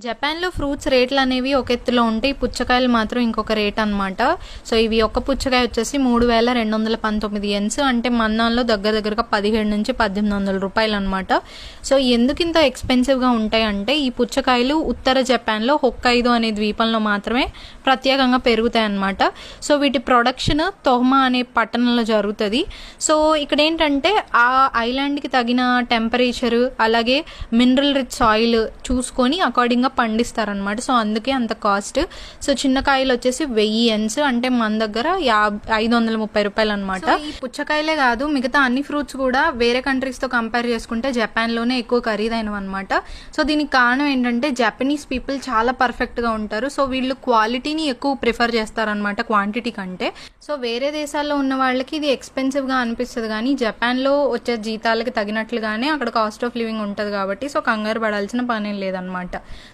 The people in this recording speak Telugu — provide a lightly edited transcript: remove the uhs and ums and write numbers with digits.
జపాన్‌లో ఫ్రూట్స్ రేట్లనేవి ఒక ఎత్తులో ఉంటే, ఈ పుచ్చకాయలు మాత్రం ఇంకొక రేట్ అనమాట. సో, ఇవి ఒక్క పుచ్చకాయ వచ్చేసి 3219 యెన్స్ అంటే మన్నాన్‌లో దగ్గరగా 17,000-18,000 రూపాయలనమాట. సో, ఎందుకింత ఎక్స్‌పెన్సివ్‌గా ఉంటాయంటే, ఈ పుచ్చకాయలు ఉత్తర జపాన్‌లో హొక్కైడో అనే ద్వీపంలో మాత్రమే ప్రత్యేకంగా పెరుగుతాయన్నమాట. సో, వీటి ప్రొడక్షన్ తొహమా అనే పట్టణంలో జరుగుతది. సో, ఇక్కడేంటంటే ఆ ఐలాండ్‌కి తగిన టెంపరేచరు, అలాగే మినరల్ రిచ్ సాయిల్ చూసుకొని అకార్డింగ్‌గా పండిస్తారనమాట. సో, అందుకే అంత కాస్ట్. సో, చిన్న కాయలు వచ్చేసి 1000 యెన్స్ అంటే మన దగ్గర 530 రూపాయలనమాట. ఈ పుచ్చకాయలే కాదు, మిగతా అన్ని ఫ్రూట్స్ కూడా వేరే కంట్రీస్తో కంపేర్ చేసుకుంటే జపాన్లోనే ఎక్కువ ఖరీదైనవి అనమాట. సో, దీనికి కారణం ఏంటంటే జపనీస్ పీపుల్ చాలా పర్ఫెక్ట్గా ఉంటారు. సో, వీళ్ళు క్వాలిటీని ఎక్కువ ప్రిఫర్ చేస్తారనమాట క్వాంటిటీ కంటే. సో, వేరే దేశాల్లో ఉన్న వాళ్ళకి ఇది ఎక్స్పెన్సివ్గా అనిపిస్తుంది, కానీ జపాన్లో వచ్చే జీతాలకి తగినట్లుగానే అక్కడ కాస్ట్ ఆఫ్ లివింగ్ ఉంటుంది కాబట్టి సో కంగారు పడాల్సిన పనేం లేదనమాట.